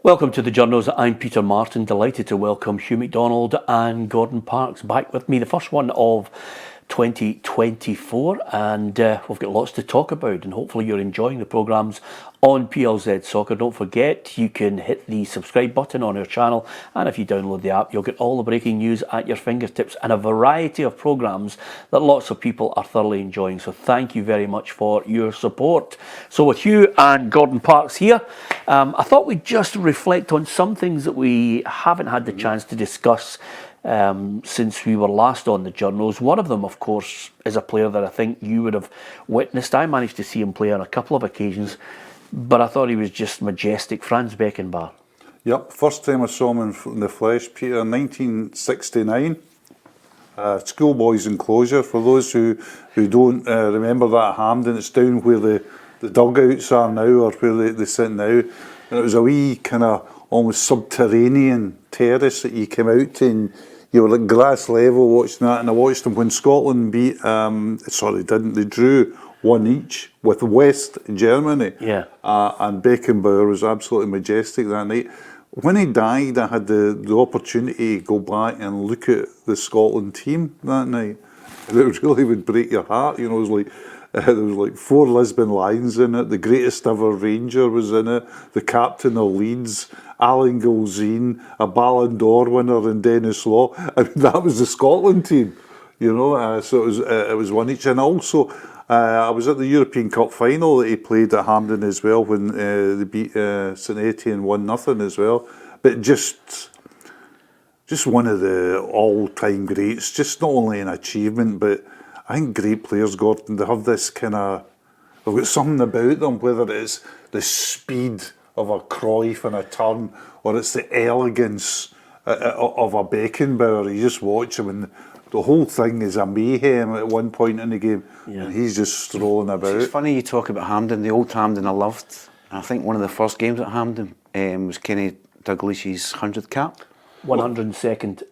Welcome to the Journos. I'm Peter Martin, delighted to welcome Hugh MacDonald and Gordon Parks back with me. The first one of 2024, and we've got lots to talk about, and hopefully you're enjoying the programmes on PLZ Soccer. Don't forget, you can hit the subscribe button on our channel, and if you download the app, you'll get all the breaking news at your fingertips and a variety of programmes that lots of people are thoroughly enjoying. So thank you very much for your support. So with Hugh and Gordon Parks here, I thought we'd just reflect on some things that we haven't had the chance to discuss since we were last on the Journos. One of them, of course, is a player that I think you would have witnessed. I managed to see him play on a couple of occasions, but I thought he was just majestic. Franz Beckenbauer. Yep, first time I saw him in the flesh, Peter, 1969. Schoolboys enclosure. For those who don't remember that at Hampden, it's down where the dugouts are now, or where they sit now. And it was a wee kind of almost subterranean terrace that you came out to, and you were at grass level watching that. And I watched them when Scotland beat, they drew 1 each with West Germany. Yeah. And Beckenbauer was absolutely majestic that night. When he died, I had the opportunity to go back and look at the Scotland team that night. And it really would break your heart. You know, it was like, there was like 4 Lisbon Lions in it. The greatest ever Ranger was in it. The captain of Leeds, Alan Gilzine, a Ballon d'Or winner, and Dennis Law. I mean, that was the Scotland team, you know. So it was 1 each. And also, I was at the European Cup final that he played at Hampden as well, when they beat St Etienne 1-0 as well. But just one of the all-time greats. Just not only an achievement, but I think great players, Gordon, they have this kind of, they've got something about them, whether it's the speed of a Cruyff and a turn, or it's the elegance of a Beckenbauer. You just watch him, and the whole thing is a mayhem at one point in the game, and he's just strolling about. It's funny you talk about Hampden, the old Hampden I loved. I think one of the first games at Hampden was Kenny Dalglish's 100 cap. 102nd.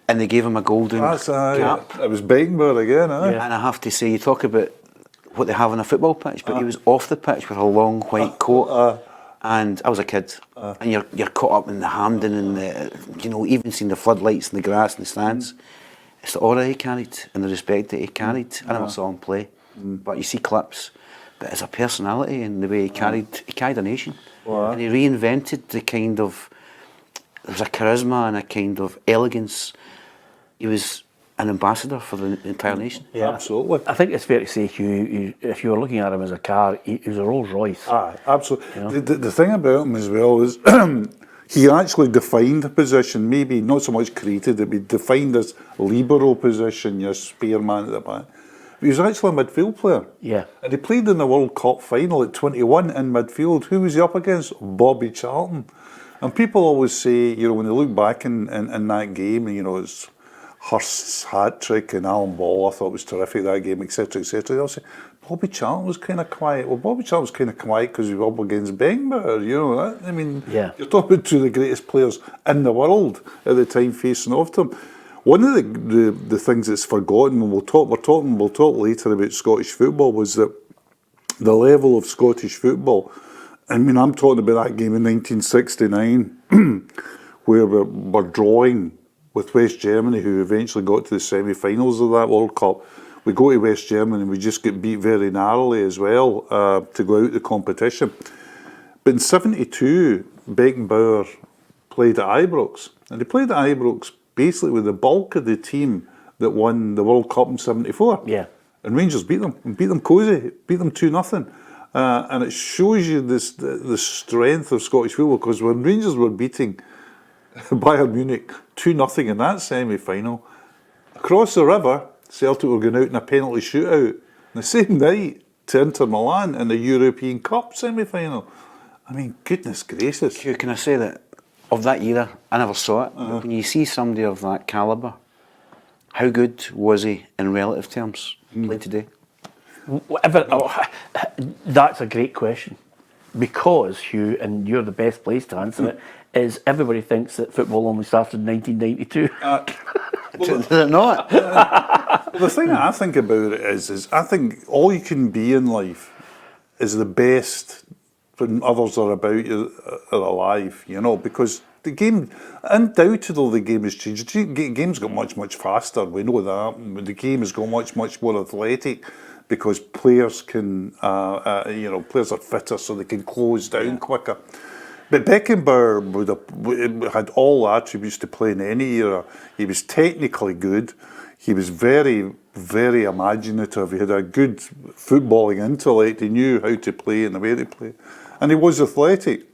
And they gave him a golden cap. It was Beckenbauer again, Yeah. And I have to say, you talk about what they have on a football pitch, but he was off the pitch with a long white coat. And I was a kid, and you're caught up in the Hampden, and even seeing the floodlights and the grass and the stands. It's the aura he carried and the respect that he carried. I never saw him play, but you see clips. But as a personality and the way he carried a nation, and he reinvented the kind of, there was a charisma and a kind of elegance. He was an ambassador for the entire nation. Yeah, absolutely. I think it's fair to say, Hugh, if you were looking at him as a car, he was a Rolls Royce. Absolutely. You know? The thing about him as well is he actually defined the position, maybe not so much created it, but he defined this libero position, your spearman at the back. But he was actually a midfield player. Yeah. And he played in the World Cup final at 21 in midfield. Who was he up against? Bobby Charlton. And people always say, when they look back in that game, and it's Hurst's hat-trick and Alan Ball, I thought was terrific that game, etc., etc. They'll say, Bobby Charlton was kind of quiet. Well, Bobby Charlton was kind of quiet because he was up against Beckenbauer, you're talking about 2 of the greatest players in the world at the time facing off to him. One of the things that's forgotten, and we'll talk later about Scottish football, was that the level of Scottish football, I'm talking about that game in 1969, where we're drawing with West Germany, who eventually got to the semi-finals of that World Cup. We go to West Germany and we just get beat very narrowly as well to go out the competition. But in 72, Beckenbauer played at Ibrox. And he played at Ibrox basically with the bulk of the team that won the World Cup in 74. Yeah. And Rangers beat them cosy, beat them 2-0. And it shows you the strength of Scottish football, because when Rangers were beating Bayern Munich 2-0 in that semi-final, across the river, Celtic were going out in a penalty shootout the same night to Inter Milan in the European Cup semi-final. Goodness gracious. Hugh, can I say that of that era, I never saw it, but when you see somebody of that calibre, how good was he in relative terms, played today? That's a great question, because, Hugh, and you're the best placed to answer it, is everybody thinks that football only started in 1992. Does it not? The thing that I think about it is I think all you can be in life is the best when others are about you are alive, you know, because the game, undoubtedly the game has changed. The game's got much faster, we know that. The game has got much more athletic because players can, players are fitter so they can close down quicker. But Beckenbauer had all attributes to play in any era. He was technically good. He was very, very imaginative. He had a good footballing intellect. He knew how to play and the way to play. And he was athletic.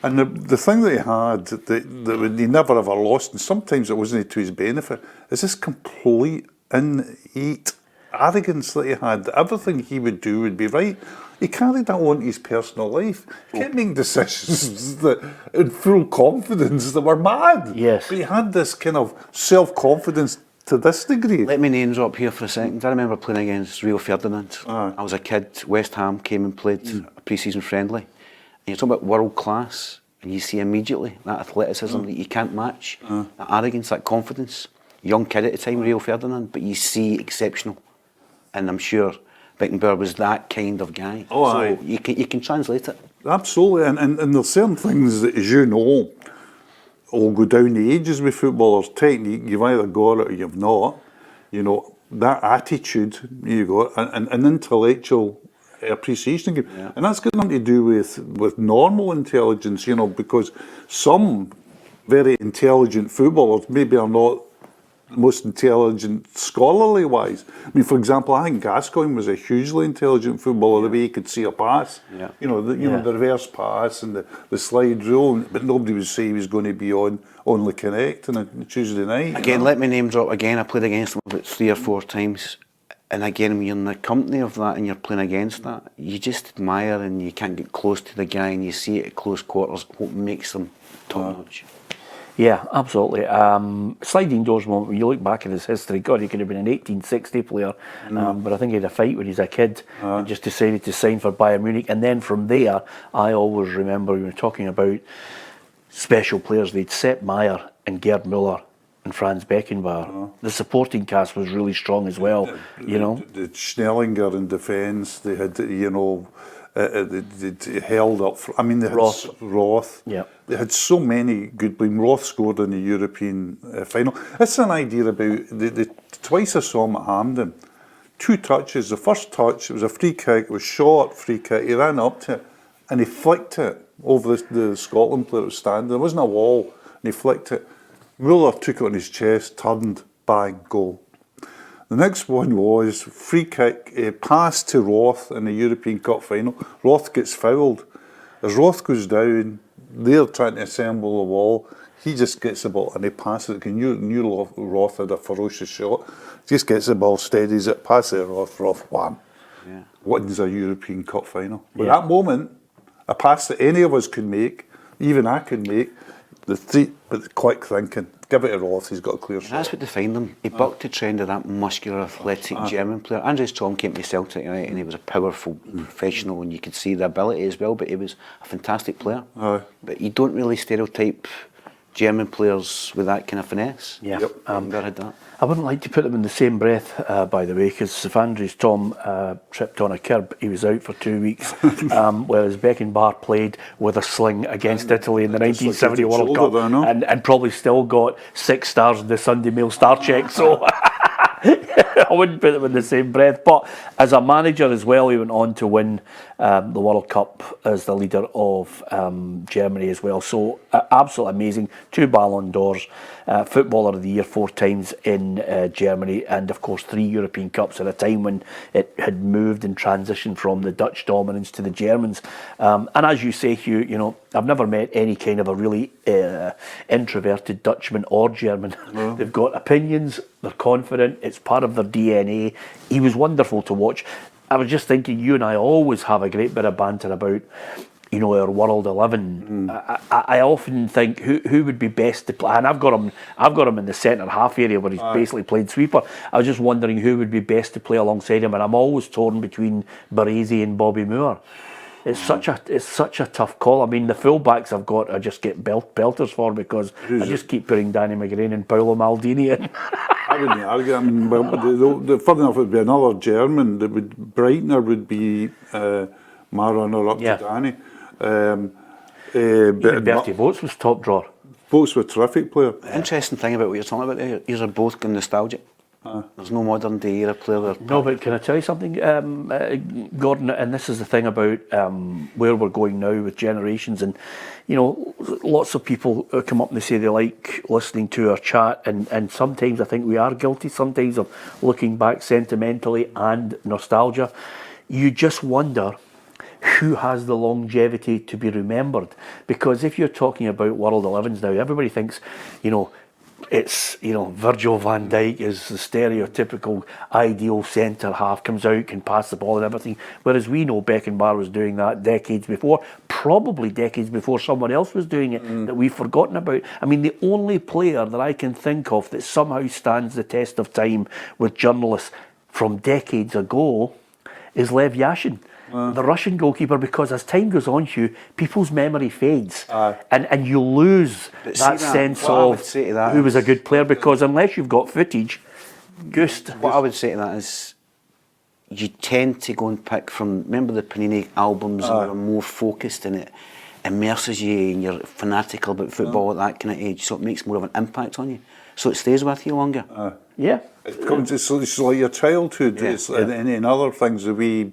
And the thing that he had that he never ever lost, and sometimes it wasn't to his benefit, is this complete innate arrogance that he had. Everything he would do would be right. He carried that on to his personal life. He kept making decisions that, in full confidence, that were mad. Yes. But he had this kind of self-confidence to this degree. Let me name drop here for a second. I remember playing against Rio Ferdinand. I was a kid. West Ham came and played a pre-season friendly. And you're talking about world class, and you see immediately that athleticism that you can't match, that arrogance, that confidence. Young kid at the time, Rio Ferdinand, but you see exceptional. And I'm sure Beckenbauer was that kind of guy. Oh, so aye. you can translate it. Absolutely, and there's certain things that, as you know, will go down the ages with footballers. Technique, you've either got it or you've not. You know, that attitude you got, and intellectual appreciation. Yeah. And that's got nothing to do with normal intelligence, you know, because some very intelligent footballers maybe are not the most intelligent scholarly wise. I mean, for example, I think Gascoigne was a hugely intelligent footballer, the way he could see a pass. Yeah. You know, the reverse pass and the slide rule, but nobody would say he was going to be on Only Connect on a Tuesday night. Again, let me name drop again. I played against him about 3 or 4 times. And again, when you're in the company of that and you're playing against that, you just admire and you can't get close to the guy and you see it at close quarters, what makes them top notch. Yeah, absolutely. Sliding doors moment, when you look back at his history, God, he could have been an 1860 player, but I think he had a fight when he was a kid and just decided to sign for Bayern Munich. And then from there, I always remember we were talking about special players, they'd Sepp Maier and Gerd Muller and Franz Beckenbauer. The supporting cast was really strong as well, you know. The Schnellinger in defence, they had, you know, they held up. I mean, they had Roth. Yeah. They had so many good players. Roth scored in the European final. That's an idea about the twice I saw him at Hampden. 2 touches. The first touch, it was a free kick. It was short free kick. He ran up to it and he flicked it over the Scotland player that was standing. There wasn't a wall, and he flicked it. Muller took it on his chest, turned, bang, goal. The next one was free kick, a pass to Roth in the European Cup final. Roth gets fouled. As Roth goes down, they're trying to assemble the wall. He just gets the ball and he passes it. Knew Roth had a ferocious shot. Just gets the ball, steadies it, passes it Roth, wham. Yeah. Wins a European Cup final. But that moment, a pass that any of us could make, even I could make, but the quick thinking. Give it to Roth, he's got a clear shot. That's what defined him. He bucked the trend of that muscular, athletic German player. Andres Thom came to Celtic, right, and he was a powerful professional, and you could see the ability as well, but he was a fantastic player. But you don't really stereotype German players with that kind of finesse. Yeah. Beckenbauer had that. I wouldn't like to put them in the same breath, by the way, because if Andres Thom tripped on a curb, he was out for 2 weeks, whereas Beckenbauer played with a sling against Italy in the 1970 World Cup and probably still got 6 stars in the Sunday Mail Star Check, so I wouldn't put them in the same breath. But as a manager as well, he went on to win the World Cup as the leader of Germany as well. So absolutely amazing. 2 Ballon d'Ors, Footballer of the Year 4 times in Germany, and of course 3 European Cups at a time when it had moved and transitioned from the Dutch dominance to the Germans. And as you say, Hugh, you know, I've never met any kind of a really introverted Dutchman or German. They've got opinions, they're confident, it's part of their DNA. He was wonderful to watch. I was just thinking, you and I always have a great bit of banter about, you know, our World 11. I often think who would be best to play, and I've got him in the centre half area where he's basically played sweeper. I was just wondering who would be best to play alongside him, and I'm always torn between Baresi and Bobby Moore. It's such a tough call. I mean, the fullbacks I've got, I just get belters for because I just keep putting Danny McGrain and Paolo Maldini in. I wouldn't argue. I mean, funny enough, it would be another German. Breitner would be my runner-up Yeah. to Danny. Even Bertie Boats was top drawer. Boats were a terrific player. The interesting thing about what you're talking about there, these are both going nostalgic. There's no modern day era player. No, but can I tell you something, Gordon? And this is the thing about where we're going now with generations. And, you know, lots of people come up and they say they like listening to our chat. And sometimes I think we are guilty, sometimes of looking back sentimentally and nostalgia. You just wonder who has the longevity to be remembered. Because if you're talking about World 11s now, everybody thinks, you know, it's, you know, Virgil van Dijk is the stereotypical ideal centre half, comes out, can pass the ball and everything. Whereas we know Beckenbauer was doing that decades before, probably decades before someone else was doing it that we've forgotten about. I mean, the only player that I can think of that somehow stands the test of time with journalists from decades ago is Lev Yashin. The Russian goalkeeper, because as time goes on, Hugh, people's memory fades, and you lose that sense of who was a good player, because unless you've got footage, What I would say to that is, you tend to go and pick from, remember the Panini albums that are more focused and it immerses you and you're fanatical about football at that kind of age, so it makes more of an impact on you, so it stays with you longer. yeah. It's like your childhood. And other things that we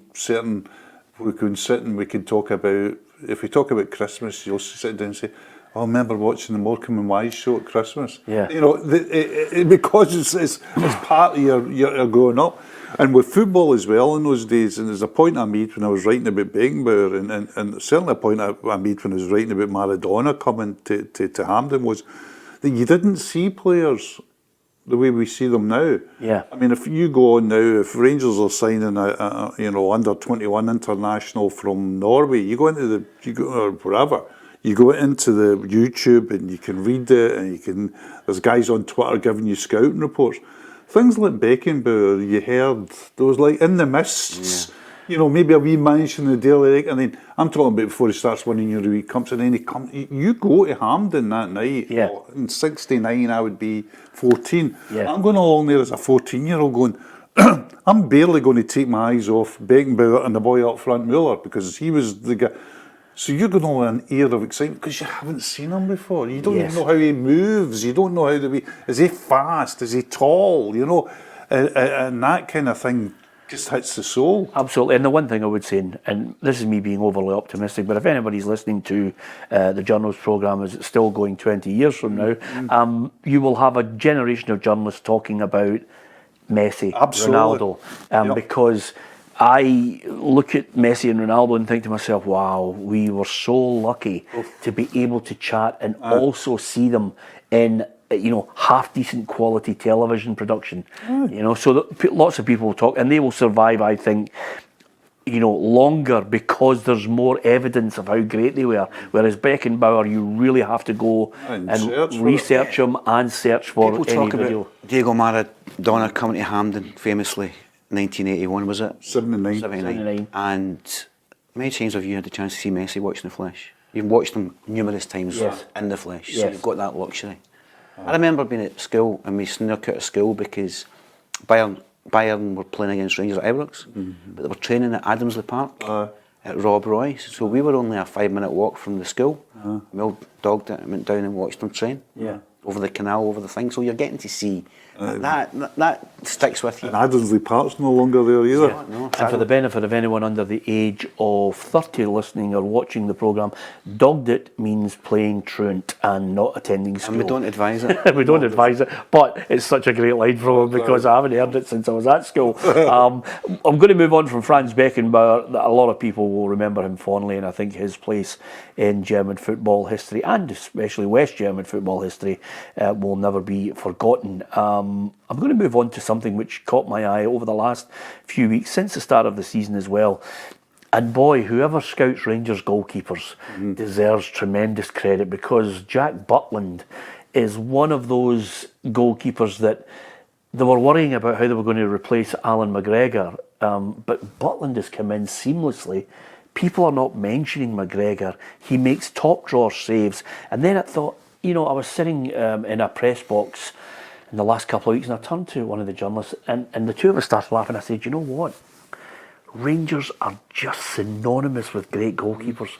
can sit and we can talk about. If we talk about Christmas, you'll sit down and say, "Oh, I remember watching the Morecambe and Wise show at Christmas." Yeah. You know, because it's part of your growing up. And with football as well in those days, and there's a point I made when I was writing about Beckenbauer, and certainly a point I made when I was writing about Maradona coming to Hampden, was that you didn't see players the way we see them now. Yeah. I mean, if you go on now, if Rangers are signing a under 21 international from Norway, you go into or wherever, you go into the YouTube and you can read it, and there's guys on Twitter giving you scouting reports. Things like Beckenbauer, you heard, there was like in the mists. Yeah. You know, maybe a wee mention in the Daily, and then I'm talking about before he starts winning Euro Cups, and then you go to Hampden that night. Yeah. In '69, I would be 14. Yeah. I'm going along there as a 14-year-old going, I'm barely going to take my eyes off Beckenbauer and the boy up front, Muller, because he was the guy. So you're going on an air of excitement because you haven't seen him before. You don't even know how he moves. You don't know is he fast? Is he tall? You know, and that kind of thing just hits the soul. Absolutely. And the one thing I would say, and this is me being overly optimistic, but if anybody's listening to the Journos programme as it's still going 20 years from now, you will have a generation of journalists talking about Messi, Ronaldo, because I look at Messi and Ronaldo and think to myself, wow, we were so lucky to be able to chat and also see them in, you know, half decent quality television production. You know, so that lots of people will talk, and they will survive, I think, you know, longer because there's more evidence of how great they were. Whereas Beckenbauer, you really have to go and research him and search for people any talk video. About Diego Maradona coming to Hampden famously, 1981 was it? 79. And many times have you had the chance to see Messi watch in the flesh? You've watched him numerous times in the flesh, so you've got that luxury. I remember being at school and we snuck out of school because Bayern were playing against Rangers at Ibrox, but they were training at Adamsley Park at Rob Roy's, so we were only a 5-minute walk from the school. We all dogged it and went down and watched them train over the canal, over the thing, so you're getting to see that sticks with you. And Adamsley Park's no longer there either. No, and for the benefit of anyone under the age of 30 listening or watching the programme, dogged it means playing truant and not attending school. And we don't advise it. We don't advise it, but it's such a great line from him because I haven't heard it since I was at school. I'm going to move on from Franz Beckenbauer. A lot of people will remember him fondly, and I think his place in German football history, and especially West German football history, will never be forgotten. I'm going to move on to something which caught my eye over the last few weeks, since the start of the season as well. And boy, whoever scouts Rangers goalkeepers deserves tremendous credit, because Jack Butland is one of those goalkeepers that they were worrying about how they were going to replace Alan McGregor, but Butland has come in seamlessly. People are not mentioning McGregor. He makes top drawer saves. And then I thought, you know, I was sitting in a press box in the last couple of weeks, and I turned to one of the journalists, and the two of us started laughing. I said, you know what? Rangers are just synonymous with great goalkeepers.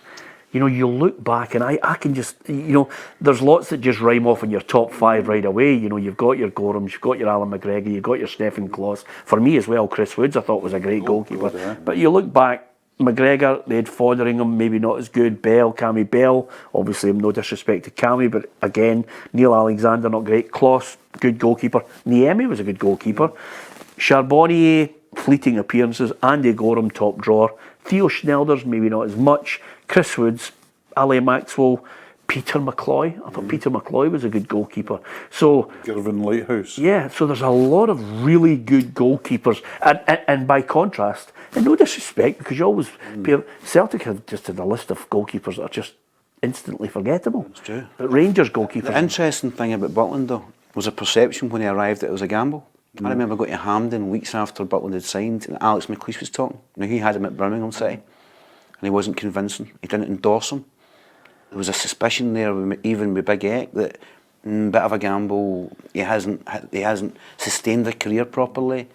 You know, you look back and I can just, you know, there's lots that just rhyme off in your top five right away. You know, you've got your Gorhams, you've got your Alan McGregor, you've got your Stephen Kloss. For me as well, Chris Woods I thought was a great goalkeeper. God, yeah. But you look back, McGregor, they had Fotheringham, maybe not as good. Bell, Cammy Bell, obviously no disrespect to Cammy, but again, Neil Alexander, not great. Kloss, good goalkeeper. Niemi was a good goalkeeper. Charbonnier, fleeting appearances. Andy Gorham, top drawer. Theo Schnelders, maybe not as much. Chris Woods, Ali Maxwell, Peter McCloy. I thought Peter McCloy was a good goalkeeper. So Girvan Lighthouse. yeah, so there's a lot of really good goalkeepers, and by contrast, and no disrespect, because you always Celtic have just had a list of goalkeepers that are just instantly forgettable. That's true. But Rangers goalkeepers. The interesting thing about Butland, though, was a perception when he arrived that it was a gamble. I remember going to Hampden weeks after Butland had signed, and Alex McLeish was talking. Now, he had him at Birmingham City, and he wasn't convincing. He didn't endorse him. There was a suspicion there, even with Big Eck, that bit of a gamble. He hasn't sustained a career properly.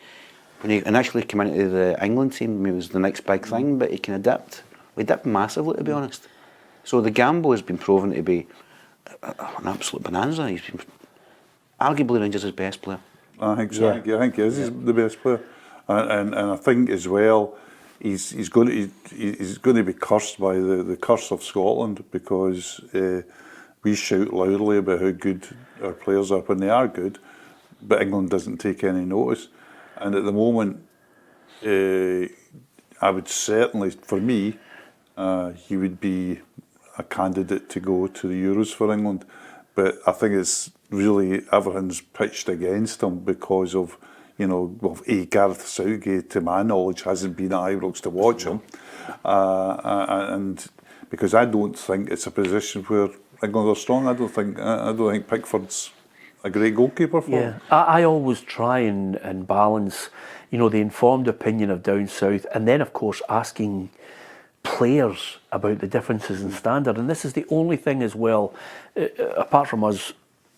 When he initially came into the England team, he was the next big thing, but he kind of dipped. We dipped massively, to be honest. So the gamble has been proven to be an absolute bonanza. He's been arguably Rangers' best player. I think so. I think he is the best player, and I think as well, he's going to be cursed by the curse of Scotland, because we shout loudly about how good our players are when they are good, but England doesn't take any notice. And at the moment, I would certainly, for me, he would be a candidate to go to the Euros for England. But I think it's really everything's pitched against him because of, you know, well, Gareth Southgate, to my knowledge, hasn't been at Ibrox to watch him. And because I don't think it's a position where England are strong. I don't think Pickford's a great goalkeeper for them. I always try and balance, you know, the informed opinion of down south, and then of course asking players about the differences in standard. And this is the only thing as well, apart from us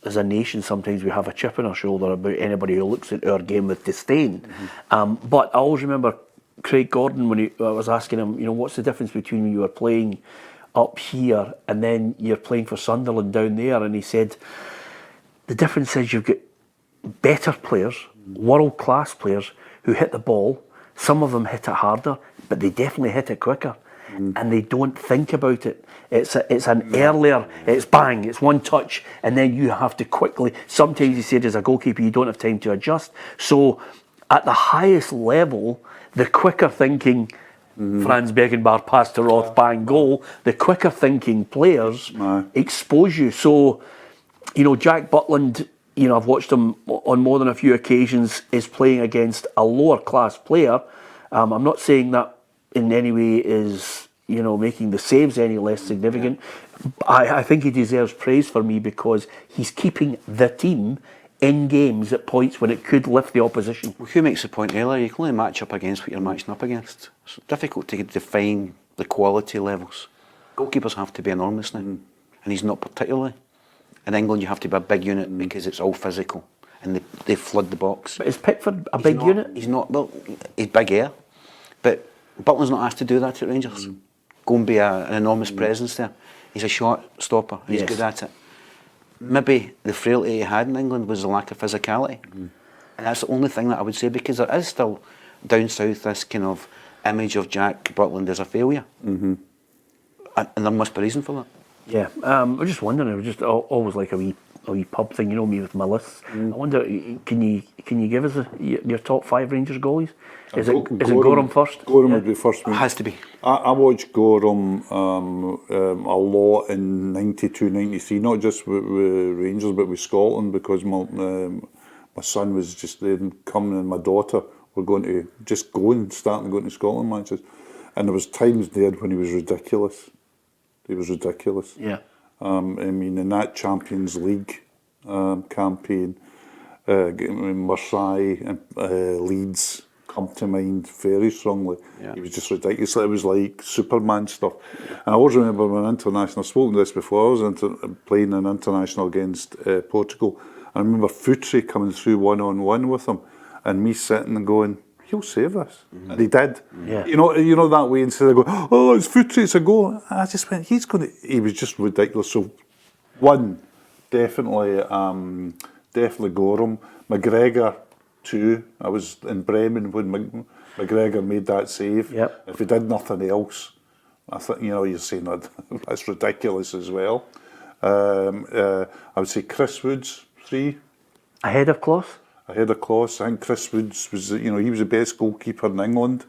as a nation, sometimes we have a chip on our shoulder about anybody who looks at our game with disdain. But I always remember Craig Gordon when I was asking him, you know, what's the difference between when you were playing up here and then you're playing for Sunderland down there? And he said, the difference is you've got better players, world-class players, who hit the ball. Some of them hit it harder, but they definitely hit it quicker. And they don't think about it. It's an earlier, it's bang, it's one touch, and then you have to quickly, sometimes he said as a goalkeeper you don't have time to adjust. So at the highest level, the quicker thinking, Franz Beckenbauer pass to Roth, bang, goal, the quicker thinking players expose you. So, you know, Jack Butland, you know, I've watched him on more than a few occasions, is playing against a lower class player. I'm not saying that in any way is, you know, making the saves any less significant. I think he deserves praise for me because he's keeping the team in games at points when it could lift the opposition. Well, Hugh makes the point earlier, you can only match up against what you're matching up against. It's difficult to define the quality levels. Goalkeepers have to be enormous now, and he's not particularly. In England, you have to be a big unit because it's all physical, and they flood the box. But is Pickford a big unit? He's not. Well, he's big air, but Butland's not asked to do that at Rangers. Go and be an enormous presence there. He's a shot stopper, and he's good at it. Maybe the frailty he had in England was the lack of physicality, and that's the only thing that I would say, because there is still down south this kind of image of Jack Butland as a failure, and there must be a reason for that. Yeah, I'm just wondering. It was just always like a wee pub thing, you know me with my lists. I wonder, can you give us your top 5 Rangers goalies? Is it Gorham first? Gorham would be first. It has to be. I watched Gorham a lot in '92, '93, not just with Rangers but with Scotland, because my son was just then coming and my daughter were going to just starting going to Scotland matches, and there was times there when he was ridiculous. He was ridiculous. Yeah. I mean, in that Champions League campaign, Marseille and Leeds come to mind very strongly. Yeah. He was just ridiculous. It was like Superman stuff. And I always remember when international, I've spoken to this before, I was playing an international against Portugal. I remember Futri coming through one-on-one with him, and me sitting and going, he'll save us. And he did. Yeah. You know that way, instead of going, oh, it's foot race a goal. I just went, he was just ridiculous. So, one, definitely Gorham. McGregor, two. I was in Bremen when McGregor made that save. Yep. If he did nothing else, I think, you're saying that's ridiculous as well. I would say Chris Woods, three. Ahead of Kloss? Ahead of Kloss. I think Chris Woods was, he was the best goalkeeper in England.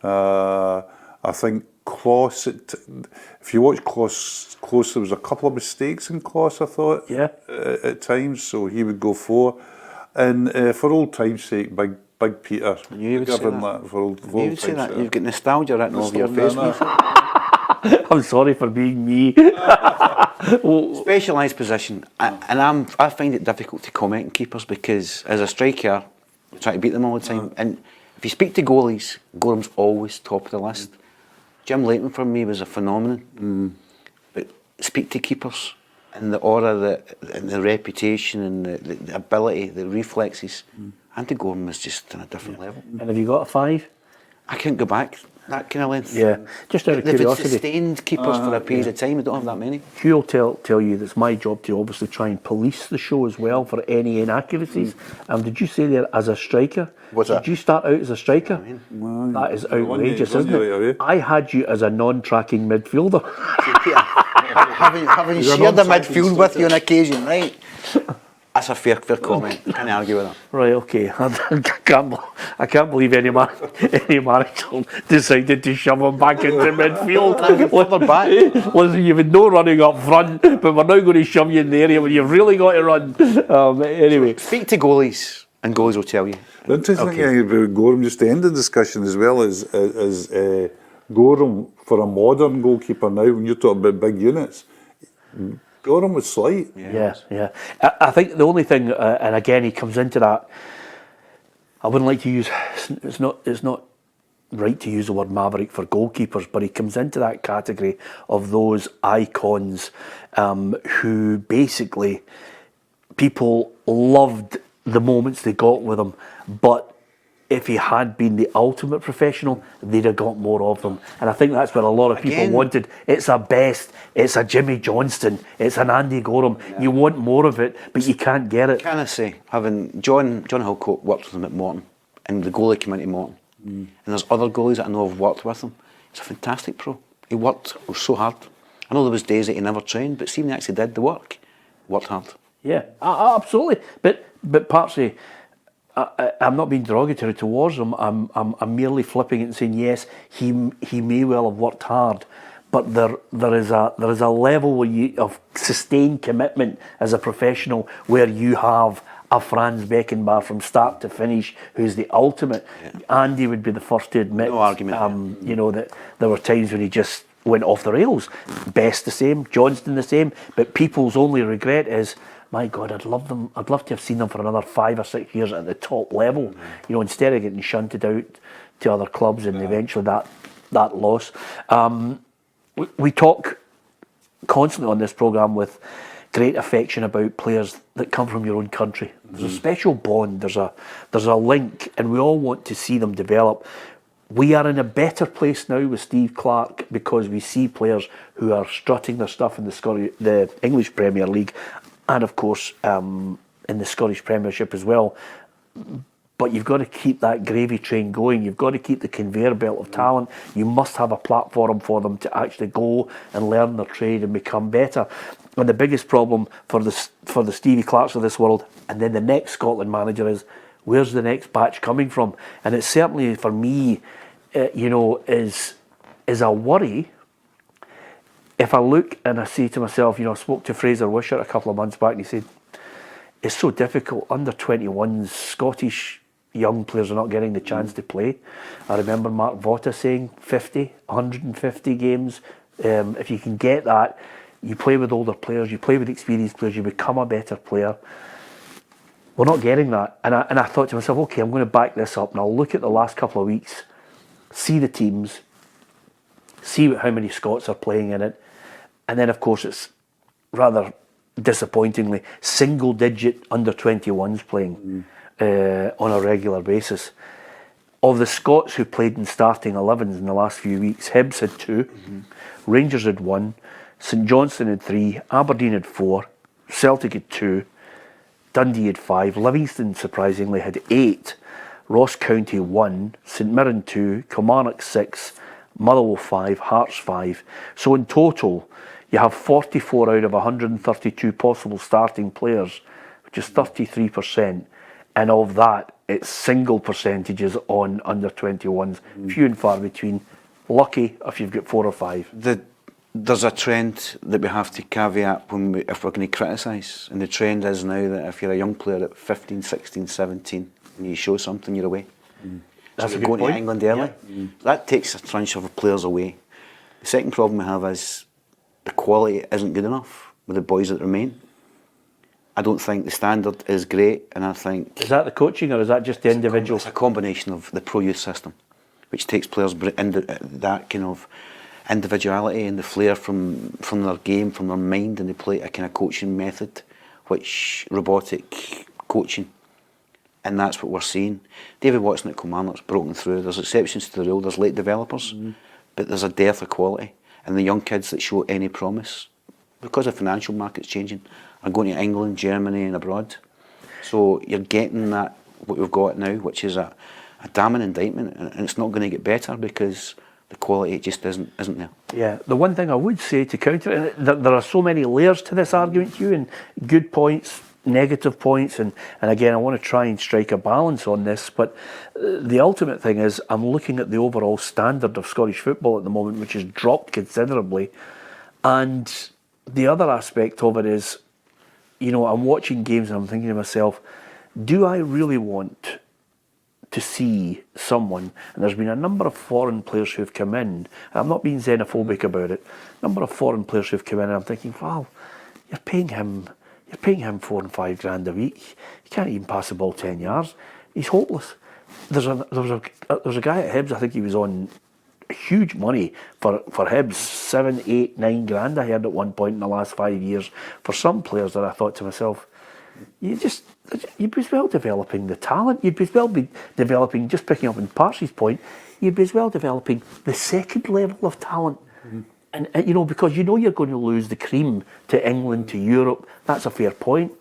I think Kloss, if you watch Kloss, there was a couple of mistakes in Kloss, I thought, at times, so he would go 4. And for old time's sake, Big Peter. I knew you would say that. For old You would say that. You've got nostalgia written all over your face. I'm sorry for being me. Specialised position, and I find it difficult to comment on keepers because as a striker, you try to beat them all the time. And if you speak to goalies, Gorham's always top of the list. Jim Leighton for me was a phenomenon. But speak to keepers and the aura, and the reputation, and the ability, the reflexes. Andy Gorham was just on a different level. And have you got a 5? I can't go back that kind of length. Yeah, just out of They've curiosity. sustained keepers for a period of time. I don't have that many. Hugh will tell you that it's my job to obviously try and police the show as well for any inaccuracies. Did you say there as a striker? What's that? Did you start out as a striker? That is outrageous, isn't it? I had you as a non-tracking midfielder. Having shared the midfield with you on occasion, right? That's a fair comment. I can't argue with that. Right, okay. I can't believe any manager decided to shove him back into midfield. back. Listen, you've had no running up front, but we're now going to shove you in the area where you've really got to run. Anyway. Speak to goalies, and goalies will tell you. The interesting thing about Gorham, just to end the discussion as well, is Gorham, for a modern goalkeeper now, when you're talking about big units, Gorham was slight. Yeah. I think the only thing, and again, he comes into that. I wouldn't like to use. It's not right to use the word maverick for goalkeepers, but he comes into that category of those icons who basically people loved the moments they got with him, but if he had been the ultimate professional, they'd have got more of them. And I think that's what a lot of people wanted. It's a Best, it's a Jimmy Johnston, it's an Andy Gorham. Yeah. You want more of it, but you can't get it. Can I say, having John Hillcoat worked with him at Morton, and the goalie came into Morton, and there's other goalies that I know have worked with him. He's a fantastic pro. He worked so hard. I know there was days that he never trained, but see when he actually did the work, he worked hard. Yeah, absolutely. But Partsy, I'm not being derogatory towards him. I'm merely flipping it and saying yes, he may well have worked hard, but there is a level of sustained commitment as a professional where you have a Franz Beckenbauer from start to finish, who's the ultimate. Yeah. Andy would be the first to admit. No argument. That there were times when he just went off the rails. Best the same, Johnston the same, but people's only regret is, my God, I'd love to have seen them for another 5 or 6 years at the top level. Instead of getting shunted out to other clubs and eventually that loss. We talk constantly on this programme with great affection about players that come from your own country. There's a special bond, there's a link, and we all want to see them develop. We are in a better place now with Steve Clarke because we see players who are strutting their stuff in the English Premier League, and of course in the Scottish Premiership as well. But you've got to keep that gravy train going. You've got to keep the conveyor belt of talent. You must have a platform for them to actually go and learn their trade and become better. And the biggest problem for the Stevie Clarks of this world, and then the next Scotland manager, is where's the next batch coming from? And it's certainly for me, is a worry. If I look and I say to myself, I spoke to Fraser Wishart a couple of months back, and he said, it's so difficult. Under 21s, Scottish young players are not getting the chance to play. I remember Mark Votta saying 150 games. If you can get that, you play with older players, you play with experienced players, you become a better player. We're not getting that. And I thought to myself, okay, I'm going to back this up, and I'll look at the last couple of weeks, see the teams, see how many Scots are playing in it. And then, of course, it's rather disappointingly single-digit under-21s playing on a regular basis. Of the Scots who played in starting 11s in the last few weeks, Hibs had 2, Rangers had 1, St Johnstone had 3, Aberdeen had 4, Celtic had 2, Dundee had 5, Livingston surprisingly had 8, Ross County 1, St Mirren 2, Kilmarnock 6, Motherwell 5, Hearts 5. So in total, you have 44 out of 132 possible starting players, which is 33%. And of that, it's single percentages on under 21s, few and far between. Lucky if you've got 4 or 5. There's a trend that we have to caveat if we're going to criticise. And the trend is now that if you're a young player at 15, 16, 17, and you show something, you're away. That's So a you're good going point. to England early. That takes a bunch of players away. The second problem we have is the quality isn't good enough with the boys that remain. I don't think the standard is great, and I think... Is that the coaching or is that just the individual? It's a combination of the pro youth system, which takes players that kind of individuality and the flair from their game, from their mind, and they play a kind of coaching method, which robotic coaching, and that's what we're seeing. David Watson at Kilmarnock's broken through. There's exceptions to the rule. There's late developers, but there's a dearth of quality, and the young kids that show any promise, because the financial market's changing, are going to England, Germany, and abroad. So you're getting that what we've got now, which is a damning indictment, and it's not going to get better because the quality just isn't there. Yeah, the one thing I would say to counter it, and there are so many layers to this argument, Hugh, and good points, negative points, and again, I want to try and strike a balance on this, but the ultimate thing is I'm looking at the overall standard of Scottish football at the moment, which has dropped considerably, and the other aspect of it is, you know, I'm watching games and I'm thinking to myself, do I really want to see someone, and there's been a number of foreign players who've come in, and I'm not being xenophobic about it, a number of foreign players who've come in and I'm thinking, wow, you're paying him 4 and 5 grand a week, he can't even pass the ball 10 yards, he's hopeless. There was a guy at Hibs, I think he was on huge money for Hibs, 7, 8, 9 grand I heard at one point in the last 5 years for some players that I thought to myself, you'd be as well developing the talent, you'd be as well be developing, just picking up on Parsley's point, you'd be as well developing the second level of talent. And you know, because you know you're going to lose the cream to England, to Europe, that's a fair point.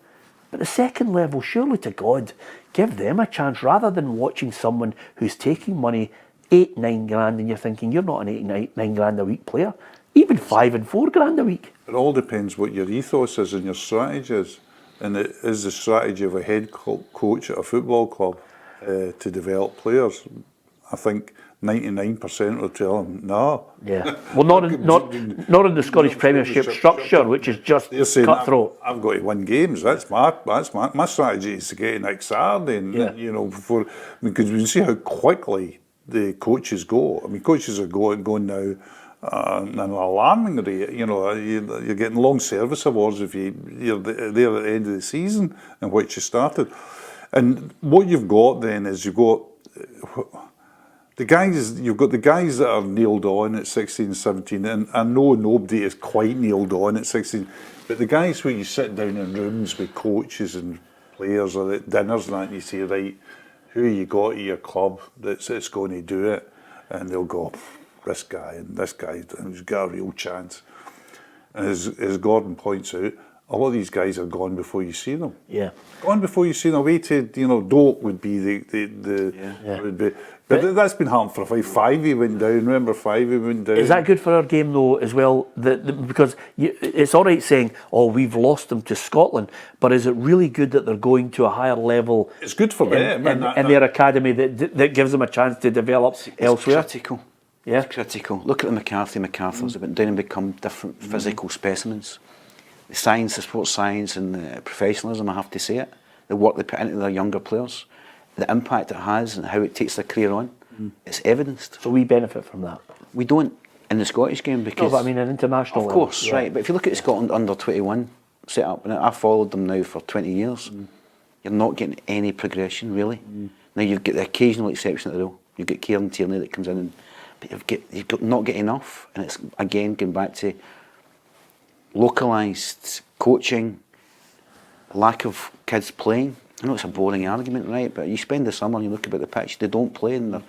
But the second level, surely to God, give them a chance rather than watching someone who's taking money 8, 9 grand and you're thinking you're not an 8, 9 grand a week player, even 5 and 4 grand a week. It all depends what your ethos is and your strategy is. And it is the strategy of a head coach at a football club to develop players. I think 99% will tell them, no. Yeah. Well, not in the Scottish Premiership structure, which is just cutthroat. I've got to win games. That's my strategy is to get in next Saturday, and you know, because we see how quickly the coaches go. I mean, coaches are going now an alarming rate. You know, you're getting long service awards if you're there at the end of the season in which you started. And what you've got then is you've got the guys that are nailed on at 16, 17, and I know nobody is quite nailed on at 16, but the guys where you sit down in rooms with coaches and players or at dinners and that, and you say, right, who you got at your club that's going to do it? And they'll go, this guy has got a real chance. And as Gordon points out, a lot of these guys are gone before you see them. Yeah. Gone before you see them. Waited, you know, Doak would be would be. But that's been happening for a while. 5 went down. Remember, 5 went down. Is that good for our game though as well? Because it's all right saying, "Oh, we've lost them to Scotland," but is it really good that they're going to a higher level? It's good for them in their academy that gives them a chance to develop elsewhere. Critical. Yeah, it's critical. Look at the MacArthurs. They went down and become different physical specimens. The science, the sports science, and the professionalism. I have to say it. The work they put into their younger players. The impact it has and how it takes their career on, it's evidenced. So we benefit from that. We don't in the Scottish game because... No, but I mean an international Of level. course, yeah. Right. But if you look at the Scotland under-21 set up, and I've followed them now for 20 years, you're not getting any progression, really. Now, you've got the occasional exception to the rule. You've got Kieran Tierney that comes in, but you've got not getting enough. And it's, again, going back to localised coaching, lack of kids playing. I know it's a boring argument, right? But you spend the summer and you look about the pitch, they don't play in their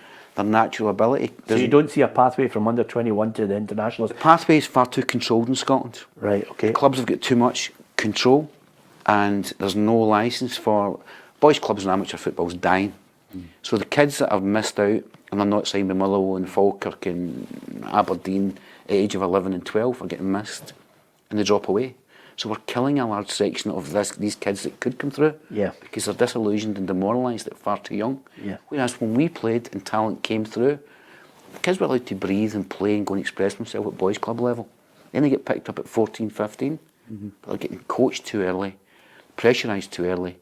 natural ability. So you don't see a pathway from under 21 to the internationals? The pathway is far too controlled in Scotland. Right, okay. Clubs have got too much control, and there's no licence for... Boys' clubs and amateur football's dying. So the kids that have missed out, and they're not signed by Motherwell and Falkirk and Aberdeen at the age of 11 and 12 are getting missed, and they drop away. So we're killing a large section of these kids that could come through, because they're disillusioned and demoralised at far too young. Whereas when we played and talent came through, the kids were allowed to breathe and play and go and express themselves at boys' club level. Then they get picked up at 14, 15, but they're getting coached too early, pressurised too early,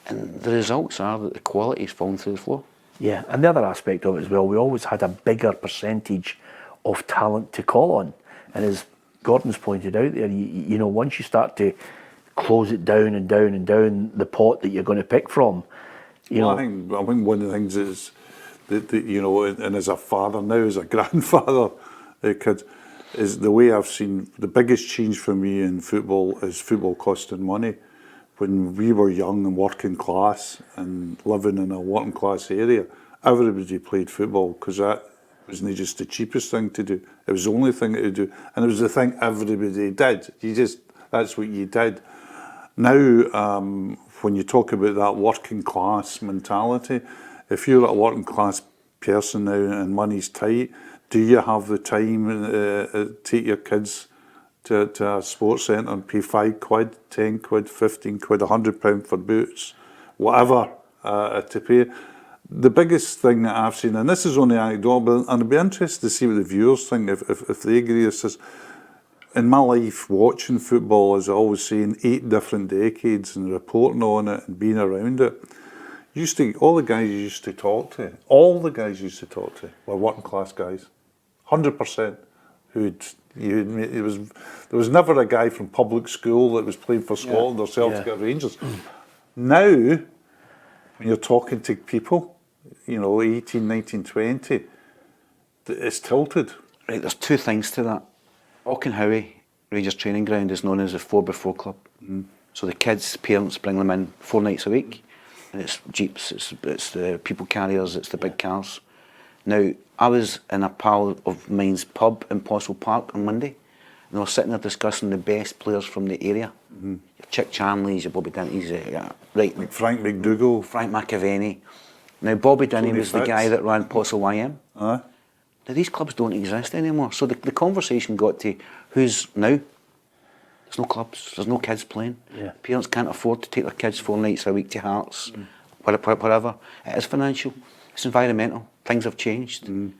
and the results are that the quality is falling through the floor. Yeah, and the other aspect of it as well, we always had a bigger percentage of talent to call on, and as Gordon's pointed out there, you know, once you start to close it down and down and down the pot that you're going to pick from, you know. I think one of the things is that you know, and as a father now, as a grandfather, kids, is the way I've seen the biggest change for me in football is football costing money. When we were young and working class and living in a working class area, everybody played football because that wasn't just the cheapest thing to do. It was the only thing to do, and it was the thing everybody did. That's what you did. Now, when you talk about that working class mentality, if you're a working class person now and money's tight, do you have the time to take your kids to a sports centre and pay £5, 10 quid, 15 quid, £100 for boots, whatever, to pay? The biggest thing that I've seen, and this is only anecdotal, and I'd be interested to see what the viewers think, if they agree with this. In my life, watching football, as I always say, in 8 different decades and reporting on it and being around it, all the guys you used to talk to were working class guys, 100%. There was never a guy from public school that was playing for Scotland or Celtic or Rangers. Now, when you're talking to people, you know, 18, 19, 20, it's tilted. Right, there's 2 things to that. Auchenhowie Rangers training ground is known as a 4x4 club. So the kids' parents bring them in 4 nights a week, and it's jeeps, it's the people carriers, it's the big cars. Now, I was in a pal of mine's pub in Postle Park on Monday, and they were sitting there discussing the best players from the area. Your Chick Chanleys, your Bobby Dinty's, right. Like Frank McDougall. Frank McAvenny. Now, Bobby Dinty was the guy that ran Postle YM. Now, these clubs don't exist anymore. So the conversation got to who's now? There's no clubs, there's no kids playing. Parents can't afford to take their kids 4 nights a week to Hearts, whatever. It is financial, it's environmental, things have changed. And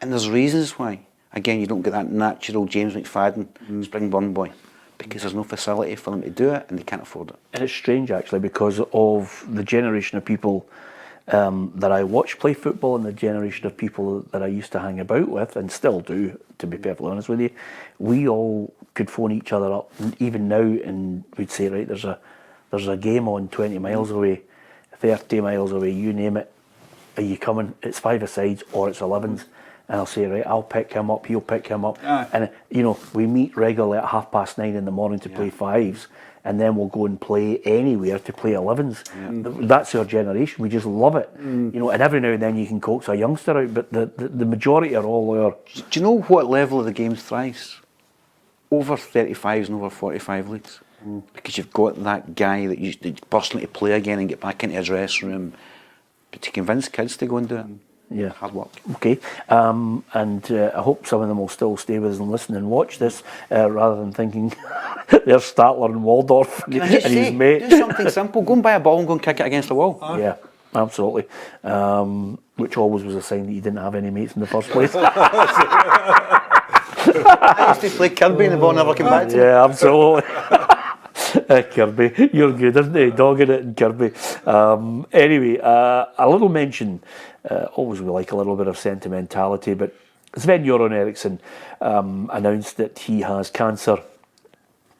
there's reasons why. Again, you don't get that natural James McFadden, Springburn boy, because there's no facility for them to do it and they can't afford it. And it's strange actually because of the generation of people that I watch play football and the generation of people that I used to hang about with and still do, to be perfectly honest with you. We all could phone each other up even now and we'd say, right, there's a game on 20 miles away, 30 miles away, you name it, are you coming? It's 5-a-sides or it's 11s. And I'll say, right, I'll pick him up, he'll pick him up. And, you know, we meet regularly at 9:30 in the morning to play 5s, and then we'll go and play anywhere to play 11s. That's our generation, we just love it. You know, and every now and then you can coax a youngster out, but the majority are all our... Do you know what level of the game thrives? Over 35s and over 45 leagues. Because you've got that guy that you burst into play again and get back into his dressing room. But to convince kids to go and do it, hard work. Okay, and I hope some of them will still stay with us and listen and watch this, rather than thinking there's Statler and Waldorf and his mate. Do something simple, go and buy a ball and go and kick it against the wall. Yeah, absolutely. Which always was a sign that you didn't have any mates in the first place. I used to play Kirby and the ball never came back to me. Yeah, absolutely. Kirby, you're good, isn't he? Dogging it in Kirby. Anyway, a little mention, always we like a little bit of sentimentality, but Sven-Goran Eriksson announced that he has cancer.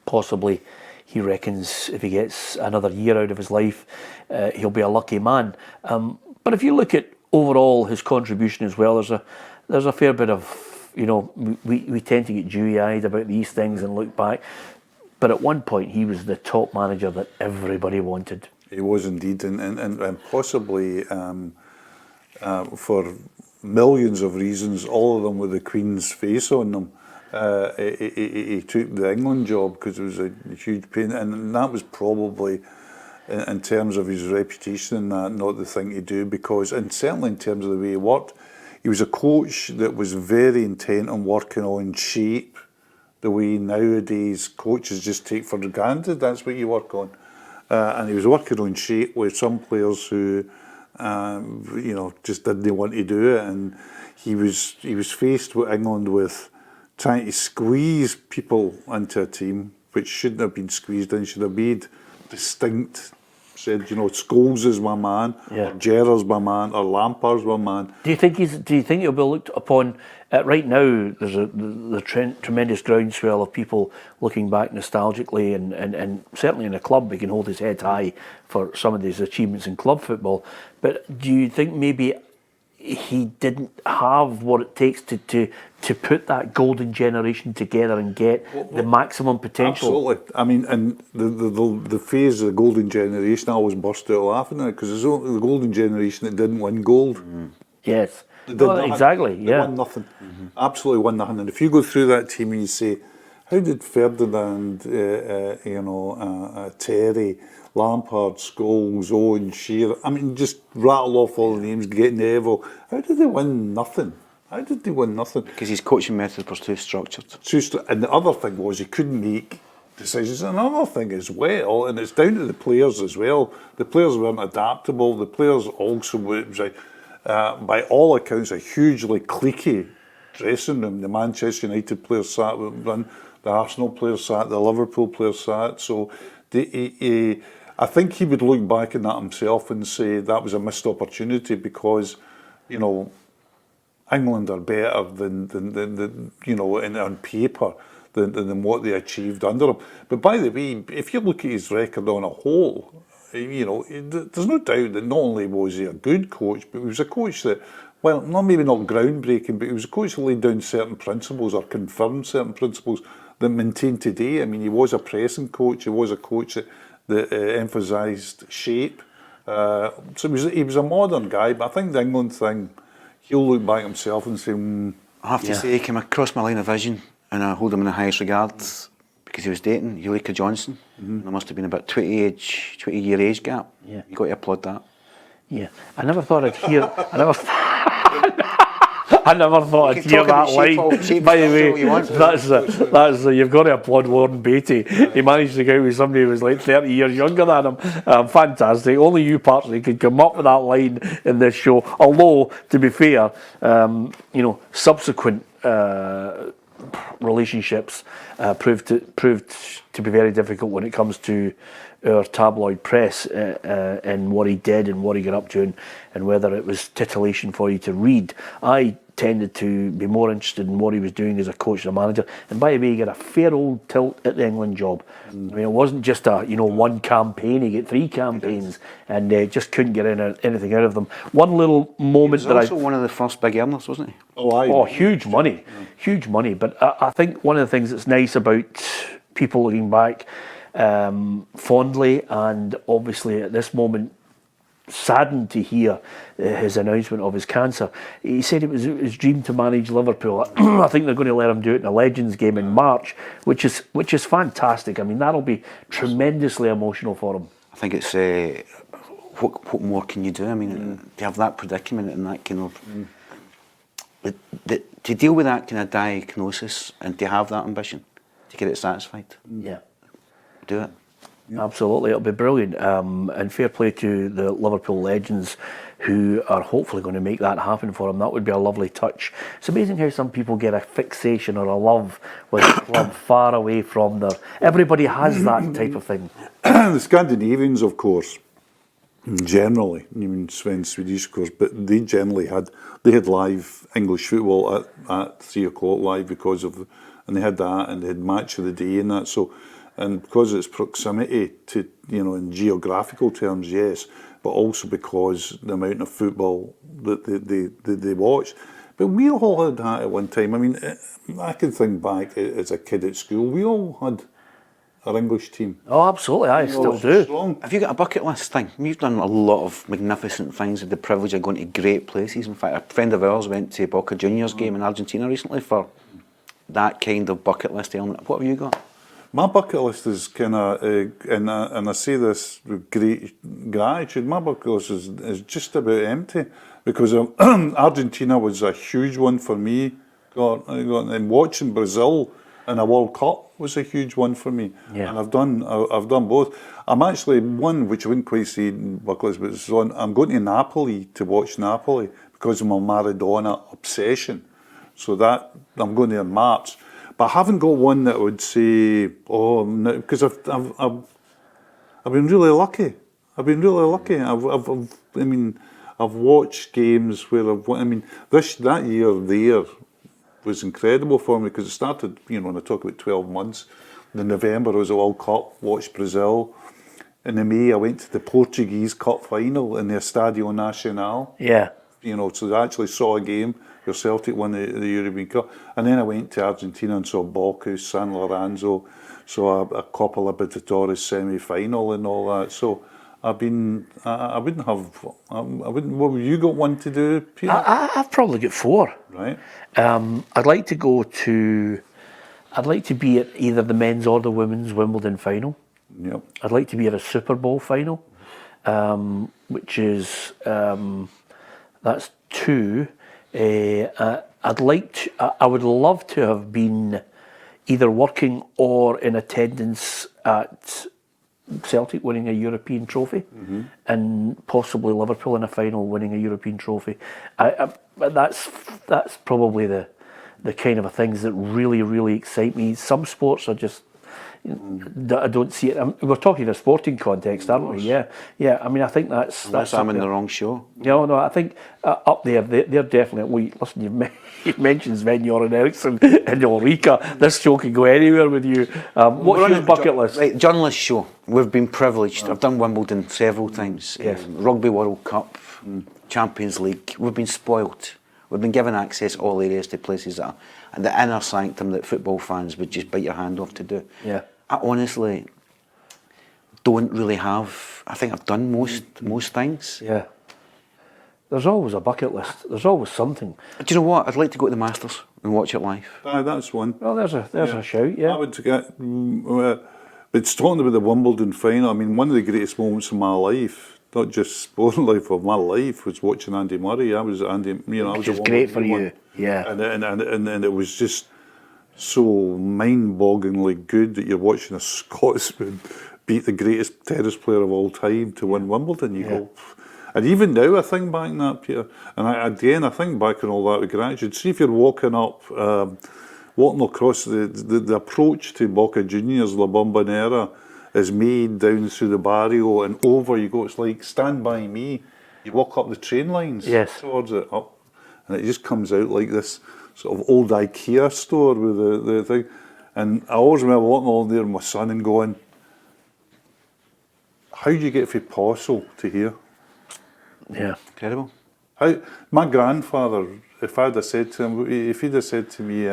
Possibly, he reckons, if he gets another year out of his life, he'll be a lucky man. But if you look at overall his contribution as well, there's a fair bit of, you know, we tend to get dewy-eyed about these things and look back. But at one point, he was the top manager that everybody wanted. He was indeed, and possibly for millions of reasons, all of them with the Queen's face on them. He took the England job because it was a huge pain, and that was probably, in terms of his reputation and that, not the thing to do, because, and certainly in terms of the way he worked, he was a coach that was very intent on working on shape, the way nowadays coaches just take for granted that's what you work on. And he was working on shape with some players who, just didn't want to do it, and he was faced with England with trying to squeeze people into a team which shouldn't have been squeezed in, should have made distinct. Said, Scholes is my man, or Gerrard's my man, or Lampard's my man. Do you think he'll be looked upon? Right now, there's the tremendous groundswell of people looking back nostalgically, and certainly in a club, he can hold his head high for some of his achievements in club football. But do you think maybe he didn't have what it takes to put that golden generation together and get the maximum potential? Absolutely. I mean, and the phase of the golden generation, I always burst out laughing at it, because it's only the golden generation that didn't win gold. Mm-hmm. Yes. Exactly. Yeah. They won nothing. Mm-hmm. Absolutely won nothing. And if you go through that team and you say, how did Ferdinand, Terry, Lampard, Scholes, Owen, Shearer, I mean, just rattle off all the names, get Neville. How did they win nothing? How did they win nothing? Because his coaching method was too structured. And the other thing was he couldn't make decisions. And another thing as well, and it's down to the players as well, the players weren't adaptable. The players also were, by all accounts, a hugely cliquey dressing room. The Manchester United players sat with one, the Arsenal players sat, the Liverpool players sat. So I think he would look back on that himself and say that was a missed opportunity, because, England are better than on paper than what they achieved under him. But by the way, if you look at his record on a whole, there's no doubt that not only was he a good coach, but he was a coach that, well, maybe not groundbreaking, but he was a coach that laid down certain principles or confirmed certain principles that maintain today. I mean, he was a pressing coach. He was a coach that emphasised shape. So he was a modern guy. But I think the England thing, he'll look back himself and say, I have to say, he came across my line of vision, and I hold him in the highest regard, because he was dating Eureka Johnson. Mm-hmm. There must have been about 20-year age gap. Yeah. You got to applaud that. Yeah, I never thought I'd hear. I never thought I'd hear that line. By the way, that's you've got to applaud Warren Beatty. He managed to get out with somebody who was like 30 years younger than him. Fantastic. Only you personally could come up with that line in this show. Although, to be fair, subsequent relationships proved to be very difficult when it comes to our tabloid press and what he did and what he got up to, and whether it was titillation for you to read. I tended to be more interested in what he was doing as a coach and a manager. And by the way, he got a fair old tilt at the England job. I mean, it wasn't just a one campaign. He got 3 campaigns and just couldn't get anything out of them. One little moment he was also one of the first big earners, wasn't he? Oh, huge money, huge money. But I think one of the things that's nice about people looking back fondly, and obviously at this moment saddened to hear his announcement of his cancer. He said it was his dream to manage Liverpool. I think they're going to let him do it in a Legends game in March, which is fantastic. I mean, that'll be tremendously emotional for him. I think it's what more can you do? I mean, to have that predicament and that kind of to deal with that kind of diagnosis and to have that ambition to get it satisfied. Yeah, do it. Absolutely, it'll be brilliant, and fair play to the Liverpool legends who are hopefully going to make that happen for him. That would be a lovely touch. It's amazing how some people get a fixation or a love with a club far away from their... Everybody has that type of thing. The Scandinavians, of course, generally, you mean Swedish, of course, but they generally had live English football at 3 o'clock live because of, and they had that, and they had match of the day and that. So. And because of its proximity to, in geographical terms, yes, but also because the amount of football that they watch. But we all had that at one time. I mean, I can think back as a kid at school, we all had our English team. Oh, absolutely, I still It's do. strong. Have you got a bucket list thing? You've done a lot of magnificent things with the privilege of going to great places. In fact, a friend of ours went to a Boca Juniors game in Argentina recently for that kind of bucket list element. What have you got? My bucket list is kind of, and I say this with great gratitude, my bucket list is just about empty, because Argentina was a huge one for me. And watching Brazil in a World Cup was a huge one for me. Yeah. And I've done both. I'm actually one which I wouldn't quite say bucket list, but it's on. I'm going to Napoli to watch Napoli because of my Maradona obsession. So that I'm going there in March. But I haven't got one that would say, because I've been really lucky. I've been really lucky. I've watched games where that year there was incredible for me, because it started, when I talk about 12 months. In November I was at World Cup, watched Brazil. In May I went to the Portuguese Cup final in the Estadio Nacional. Yeah. So I actually saw a game where Celtic won the European Cup. And then I went to Argentina and saw Boca, San Lorenzo, saw a Copa Libertadores semi-final and all that. So I've been, I wouldn't, what have you got one to do, Peter? I've probably got 4. Right. I'd like to be at either the men's or the women's Wimbledon final. Yep. I'd like to be at a Super Bowl final, which is, that's 2. I would love to have been either working or in attendance at Celtic winning a European trophy, and possibly Liverpool in a final winning a European trophy. That's probably the kind of things that really, really excite me. Some sports are just, I don't see it. We're talking in a sporting context, aren't we? Yeah. I think that's. Unless I'm in the wrong show. No. I think up there, they're definitely. Listen, you've mentioned Sven-Goran Eriksson and Ulrika. This show can go anywhere with you. What's your bucket list? Right, journalist show. We've been privileged. I've done Wimbledon several times. Yes. Rugby World Cup, Champions League. We've been spoilt. We've been given access all areas to places that are the inner sanctum that football fans would just bite your hand off to do. Yeah. I honestly don't really have. I think I've done most things. Yeah. There's always a bucket list. There's always something. Do you know what? I'd like to go to the Masters and watch it live. That's one. Well, there's a shout. Yeah. I would get. But talking about the Wimbledon final, one of the greatest moments of my life, not just sporting life, of my life, was watching Andy Murray. I was Which is great for you. Yeah. And it was just so mind-bogglingly good that you're watching a Scotsman beat the greatest tennis player of all time to win Wimbledon. You go, and even now I think back on that, Peter, and I think back on all that with gratitude. See if you're walking across the approach to Boca Juniors, La Bombonera, is made down through the barrio and over you go. It's like Stand By Me. You walk up the train lines towards it up, and it just comes out like this sort of old IKEA store with the thing. And I always remember walking along there with my son and going, how do you get from Postle to here? Yeah. Incredible. My grandfather, if he'd have said to me,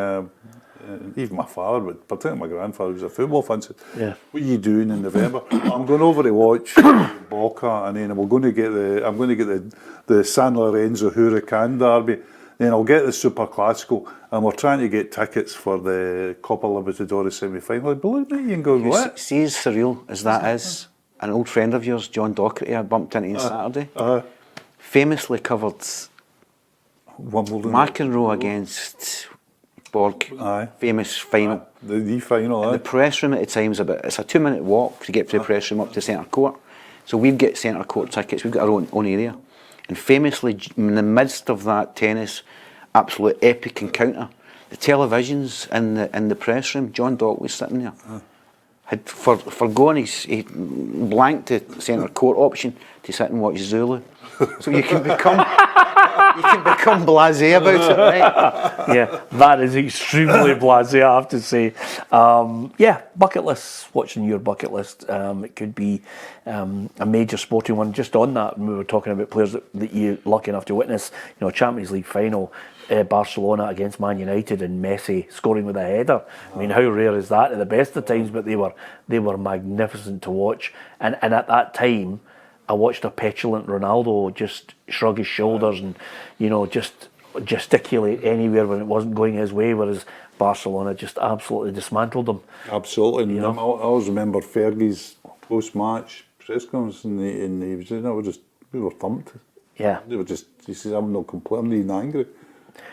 even my father, but particularly my grandfather, who's a football fan, said, what are you doing in November? I'm going over to watch Boca, and then I'm going to get the San Lorenzo Huracan derby, then I'll get the Super Classico, and we're trying to get tickets for the Copa Libertadores semi-final. Believe me, you can go, what? See, as surreal as that is, an old friend of yours, John Docherty, I bumped into on Saturday, famously covered Wimbledon. McEnroe against Borg, famous final. The final, The press room at the time is it's a 2-minute walk to get from the press room up to centre court. So we've got centre court tickets, we've got our own area. And famously, in the midst of that tennis, absolute epic encounter, the televisions in the press room, John Dock was sitting there. Had forgone he blanked the centre court option to sit and watch Zulu. So you can become You can become blasé about it, right? Yeah, that is extremely blasé, I have to say. Yeah, bucket lists, watching your bucket list. It could be a major sporting one. Just on that, we were talking about players that you're lucky enough to witness, Champions League final, Barcelona against Man United and Messi scoring with a header. I mean, how rare is that at the best of times? But they were magnificent to watch. And at that time, I watched a petulant Ronaldo just shrug his shoulders and, just gesticulate anywhere when it wasn't going his way, whereas Barcelona just absolutely dismantled them. Absolutely. And I always remember Fergie's post-match press conference, and he was saying, we were thumped. Yeah. They were he says, I'm not complaining, I'm even angry.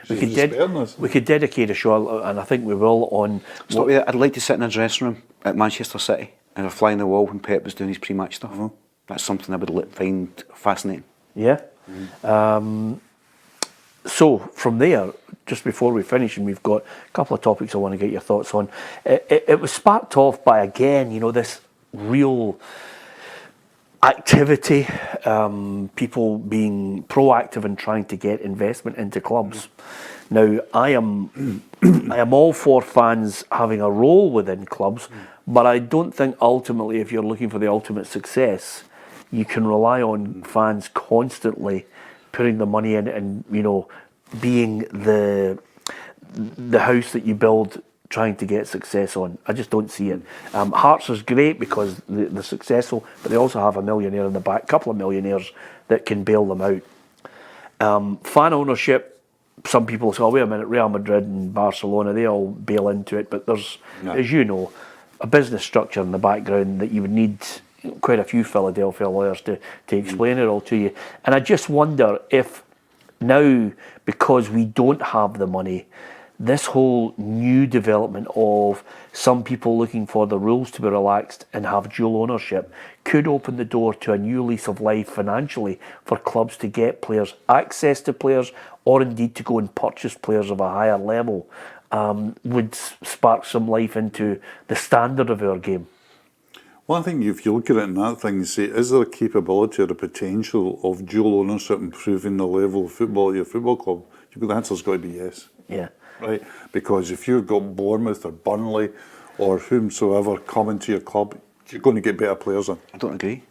We could dedicate a show, and I think we will, on... Stop with that. I'd like to sit in a dressing room at Manchester City and a fly in the wall when Pep was doing his pre-match stuff. That's something I would find fascinating. Yeah. So from there, just before we finish, and we've got a couple of topics I want to get your thoughts on. It was sparked off by, again, this real activity, people being proactive and trying to get investment into clubs. Now, I am all for fans having a role within clubs, but I don't think ultimately, if you're looking for the ultimate success, you can rely on fans constantly putting the money in and, being the house that you build trying to get success on. I just don't see it. Hearts is great because they're successful, but they also have a millionaire in the back, couple of millionaires that can bail them out. Fan ownership, some people say, wait a minute, Real Madrid and Barcelona, they all bail into it, but there's, as you know, a business structure in the background that you would need quite a few Philadelphia lawyers to explain it all to you. And I just wonder if now, because we don't have the money, this whole new development of some people looking for the rules to be relaxed and have dual ownership could open the door to a new lease of life financially for clubs to get players, access to players, or indeed to go and purchase players of a higher level, would spark some life into the standard of our game. Well, I think if you look at it in that thing, you say, is there a capability or a potential of dual ownership improving the level of football at your football club? The answer's got to be yes. Yeah. Right? Because if you've got Bournemouth or Burnley or whomsoever coming to your club, you're going to get better players in. I don't agree.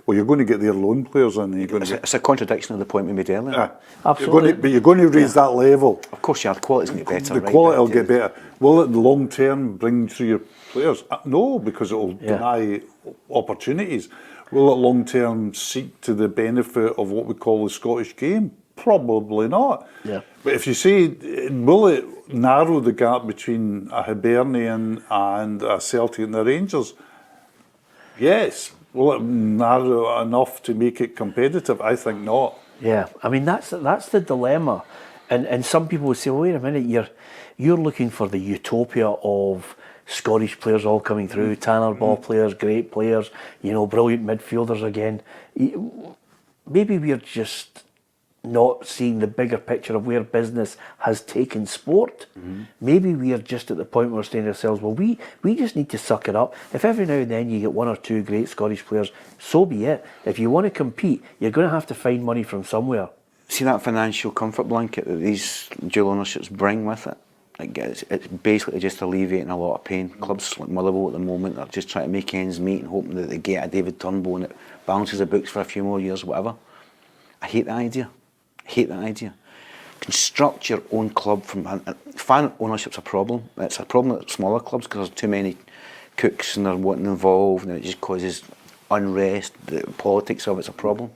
Well, you're going to get their loan players in. And It's a contradiction of the point we made earlier. Yeah. Absolutely. But you're going to raise that level. Of course, the quality's going to get better. The quality will get better. Will it long term bring through your players? No, because it will deny opportunities. Will it long term seek to the benefit of what we call the Scottish game? Probably not. Yeah. But if you say, will it narrow the gap between a Hibernian and a Celtic and the Rangers? Yes. Will it narrow enough to make it competitive? I think not. Yeah, I mean that's the dilemma, and some people would say, well, wait a minute, you're looking for the utopia of Scottish players all coming through, Tanner ball players, great players, brilliant midfielders again. Maybe we're just not seeing the bigger picture of where business has taken sport. Maybe we are just at the point where we're saying to ourselves, well, we just need to suck it up. If every now and then you get one or two great Scottish players, so be it. If you want to compete, you're going to have to find money from somewhere. See that financial comfort blanket that these dual ownerships bring with it? It's basically just alleviating a lot of pain. Clubs like Motherwell at the moment are just trying to make ends meet and hoping that they get a David Turnbull and it balances the books for a few more years, whatever. I hate that idea. Construct your own club fan ownership's a problem. It's a problem at smaller clubs because there's too many cooks and they're wanting involved and it just causes unrest. The politics of it's a problem.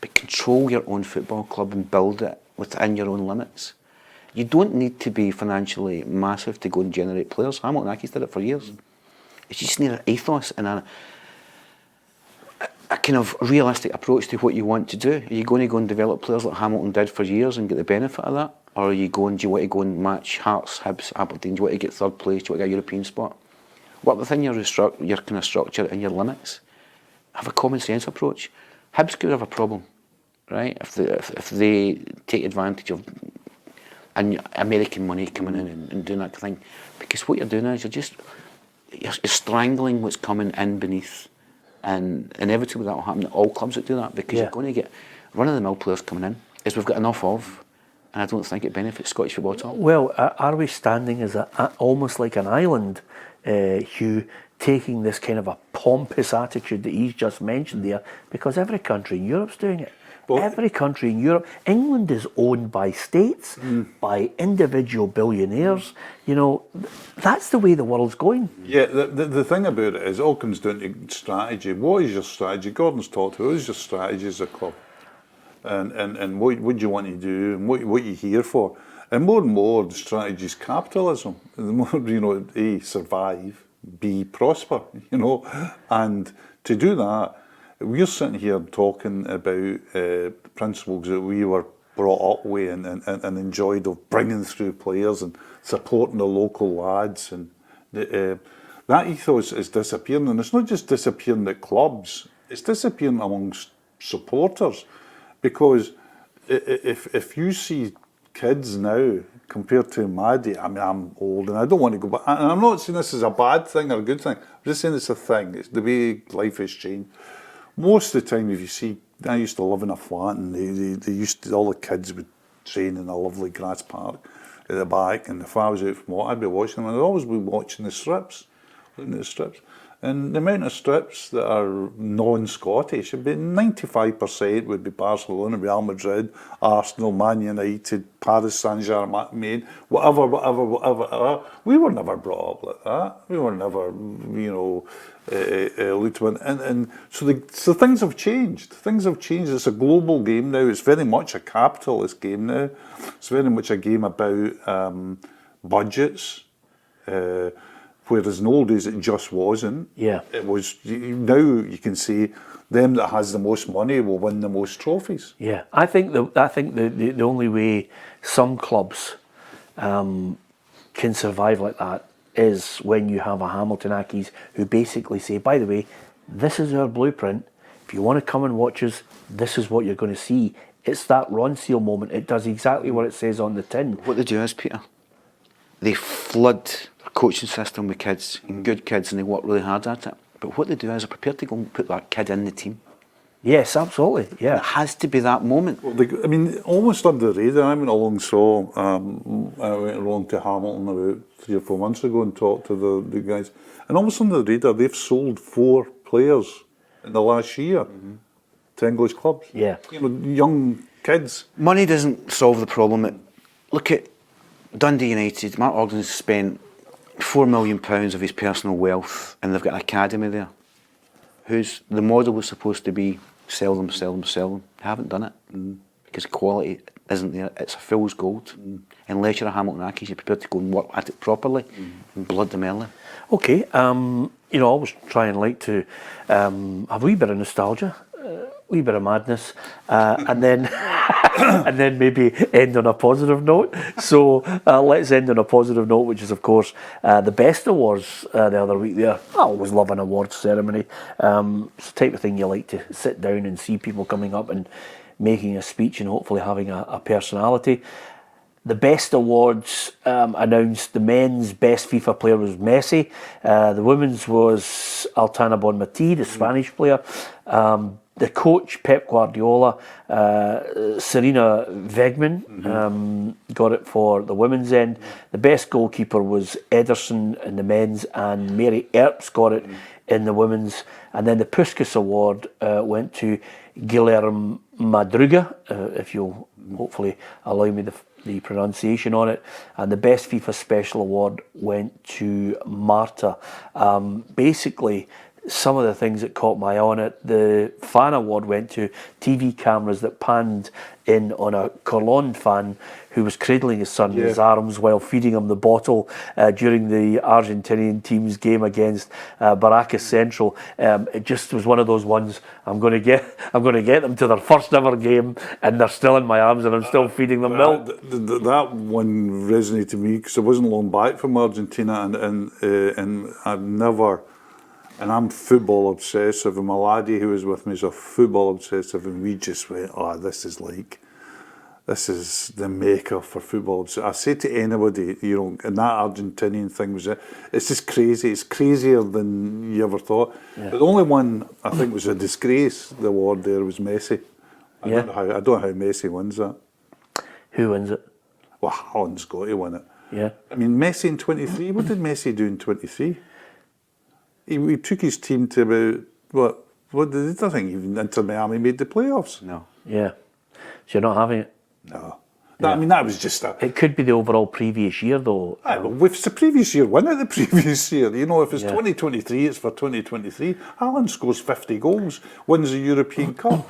But control your own football club and build it within your own limits. You don't need to be financially massive to go and generate players. Hamilton Accies did it for years. It's just need an ethos and a kind of realistic approach to what you want to do. Are you going to go and develop players like Hamilton did for years and get the benefit of that? Or do you want to go and match Hearts, Hibs, Aberdeen? Do you want to get third place? Do you want to get a European spot? Work within your kind of structure and your limits. Have a common sense approach. Hibs could have a problem, right? If they take advantage of American money coming in and doing that kind of thing. Because what you're doing is you're strangling what's coming in beneath. And inevitably that will happen to all clubs that do that because you're going to get run-of-the-mill players coming in. is we've got enough of, and I don't think it benefits Scottish football at all. Well, are we standing as almost like an island, Hugh, taking this kind of a pompous attitude that he's just mentioned there? Because every country in Europe's doing it. Well, every country in Europe. England is owned by states, by individual billionaires. You know, that's the way the world's going. Yeah, the thing about it is, it all comes down to strategy. What is your strategy? Gordon's talked to, what is your strategy as a club? And what do you want to do, and what are you here for? And more, the strategy is capitalism. The more, you know, A, survive, B, prosper, you know. And to do that, we're sitting here talking about principles that we were brought up with and enjoyed, of bringing through players and supporting the local lads. And that ethos is disappearing. And it's not just disappearing at clubs, it's disappearing amongst supporters. Because if you see kids now compared to my day, I mean, I'm old and I don't want to go back. And I'm not saying this is a bad thing or a good thing. I'm just saying it's a thing. It's the way life has changed. Most of the time, if you see, I used to live in a flat, and they used to, all the kids would train in a lovely grass park at the back. And if I was out from work, I'd be watching them. I'd always be watching the strips, looking at the strips. And the amount of strips that are non-Scottish, it'd be 95% would be Barcelona, Real Madrid, Arsenal, Man United, Paris Saint-Germain, whatever. We were never brought up like that. We were never, you know, looked at. And so things have changed. Things have changed. It's a global game now. It's very much a capitalist game now. It's very much a game about budgets. Whereas in the old days it just wasn't. Yeah. It was. Now you can say them that has the most money will win the most trophies. Yeah, I think the only way some clubs can survive like that is when you have a Hamilton Accies who basically say, by the way, this is our blueprint. If you want to come and watch us, this is what you're going to see. It's that Ron Seal moment. It does exactly what it says on the tin. What they do is, Peter, they flood a coaching system with kids, and good kids, and they work really hard at it. But what they do is they're prepared to go and put that kid in the team. Yes, absolutely. Yeah, it has to be that moment. Well, I mean, almost under the radar. I went along I went along to Hamilton about 3 or 4 months ago and talked to the guys. And almost under the radar, they've sold 4 players in the last year to English clubs. Yeah, you know, young kids. Money doesn't solve the problem. Look at Dundee United. Mark Ogden's spent £4 million of his personal wealth, and they've got an academy there. The model was supposed to be sell them. They haven't done it because quality isn't there. It's a fool's gold. Unless you're a Hamilton Accies, you're prepared to go and work at it properly and blood them early. Okay, you know, I always try and like to have a wee bit of nostalgia, a wee bit of madness, and then and then maybe end on a positive note. So let's end on a positive note, which is, of course, the Best Awards the other week there. I always love an awards ceremony. It's the type of thing you like to sit down and see people coming up and making a speech and hopefully having a personality. The Best Awards announced the men's best FIFA player was Messi. The women's was Altana Bonmatí, the Spanish player. The coach, Pep Guardiola, Serena Wegman got it for the women's end. The best goalkeeper was Ederson in the men's, and Mary Earps got it in the women's. And then the Puskas Award went to Guilherme Madruga, if you'll hopefully allow me the pronunciation on it. And the Best FIFA Special Award went to Marta. Basically, some of the things that caught my eye on it, the fan award went to TV cameras that panned in on a Cologne fan who was cradling his son in his arms while feeding him the bottle during the Argentinian team's game against Baracas Central. It just was one of those ones. I'm going to get them to their first ever game, and they're still in my arms, and I'm still feeding them milk. That one resonated to me because I wasn't long back from Argentina, and I've never. And I'm football obsessive, and my laddie who was with me is a football obsessive, and we just went, this is the maker for football. So I say to anybody, you know, and that Argentinian thing was it's just crazy. It's crazier than you ever thought. Yeah. But the only one I think was a disgrace, the award there, was Messi. I don't know how Messi wins that. Who wins it? Well, Haaland's got to win it. Yeah. I mean, Messi in 23, what did Messi do in 23? He took his team to about, what did I think even Inter Miami made the playoffs? No. Yeah. So you're not having it? No. I mean, that was just a... It could be the overall previous year, though. Well, if it's the previous year, win it the previous year. You know, if it's 2023, it's for 2023. Haaland scores 50 goals, wins the European Cup.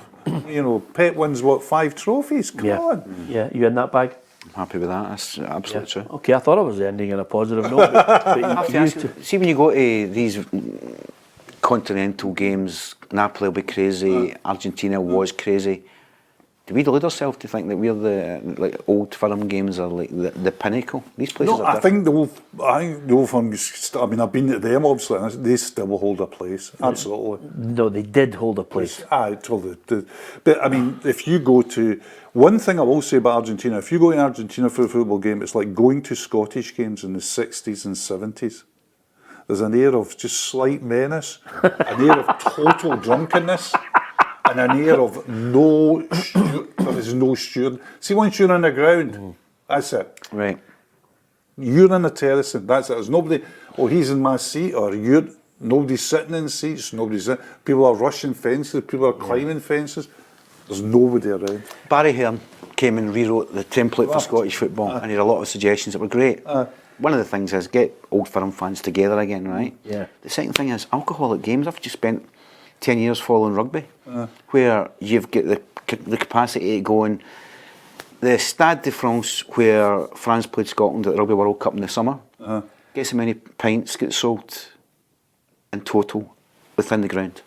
You know, Pep wins, 5 trophies? Come on. Yeah, you in that bag? I'm happy with that. That's absolutely true. Okay, I thought I was ending on a positive note. But you used to. See, when you go to these continental games, Napoli will be crazy, Argentina was crazy. Do we delude ourselves to think that we're the old firm games are like the pinnacle? These places No, are I think the Old Firms, I mean, I've been to them obviously, and they still hold a place. Absolutely. No, they did hold a place. But I mean, if you go to, one thing I will say about Argentina, if you go to Argentina for a football game, it's like going to Scottish games in the 60s and 70s. There's an air of just slight menace, an air of total drunkenness, and an air of there is no steward. See, once you're on the ground, that's it. right. You're in the terracing, that's it. There's nobody, he's in my seat, or nobody's sitting in seats, people are rushing fences, people are climbing fences. There's nobody around. Barry Hearn came and rewrote the template for Scottish football, and he had a lot of suggestions that were great. One of the things is get Old Firm fans together again, right? Yeah. The second thing is alcohol at games. I've just spent 10 years following rugby, where you've got the capacity to go in the Stade de France, where France played Scotland at the Rugby World Cup in the summer. Guess how many pints get sold in total within the ground?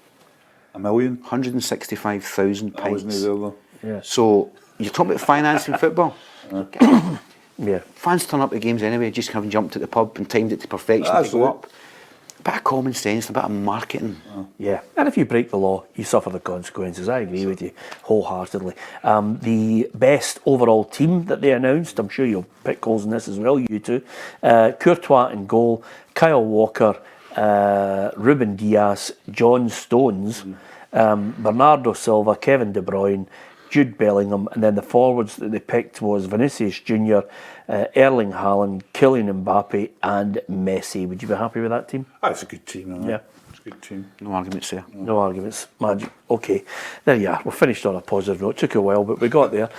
1 million? 165,000 pints. I wasn't there though. Yeah. So you're talking about financing football. Yeah. Fans turn up at games anyway, just having jumped at the pub and timed it to perfection to go up. A bit of common sense, a bit of marketing. Yeah, and if you break the law, you suffer the consequences. I agree with you wholeheartedly. The best overall team that they announced, I'm sure you'll pick goals in this as well, you two. Courtois in goal, Kyle Walker, Ruben Dias, John Stones, Bernardo Silva, Kevin De Bruyne, Jude Bellingham, and then the forwards that they picked was Vinicius Junior, Erling Haaland, Kylian Mbappe, and Messi. Would you be happy with that team? That's a good team, isn't it? Yeah. It's a good team. No arguments there. No arguments. Magic. Okay, there you are. We're finished on a positive note. Took a while, but we got there.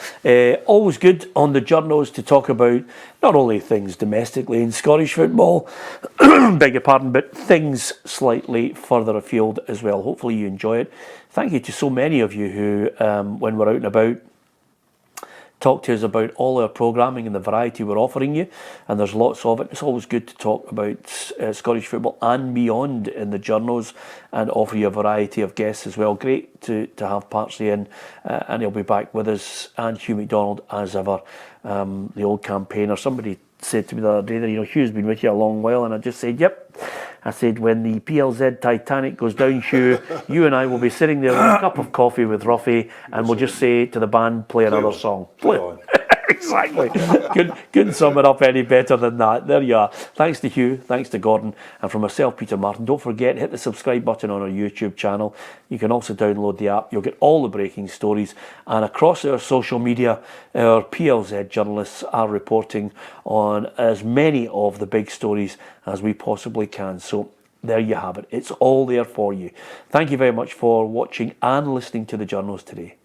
Always good on the Journos to talk about not only things domestically in Scottish football, beg your pardon, but things slightly further afield as well. Hopefully you enjoy it. Thank you to so many of you who, when we're out and about, talk to us about all our programming and the variety we're offering you, and there's lots of it. It's always good to talk about Scottish football and beyond in the Journos and offer you a variety of guests as well. Great to have Parsley in, and he'll be back with us, and Hugh MacDonald as ever, the old campaigner. Somebody said to me the other day that, Hugh's been with you a long while, and I just said, yep. I said, when the PLZ Titanic goes down, Hugh, you and I will be sitting there with a cup of coffee with Ruffy, and we'll just say to the band, play another song. Play on. Exactly. Couldn't sum it up any better than that. There you are. Thanks to Hugh, thanks to Gordon, and from myself, Peter Martin. Don't forget, hit the subscribe button on our YouTube channel. You can also download the app. You'll get all the breaking stories, and across our social media, our PLZ journalists are reporting on as many of the big stories as we possibly can. So there you have it. It's all there for you. Thank you very much for watching and listening to the Journos today.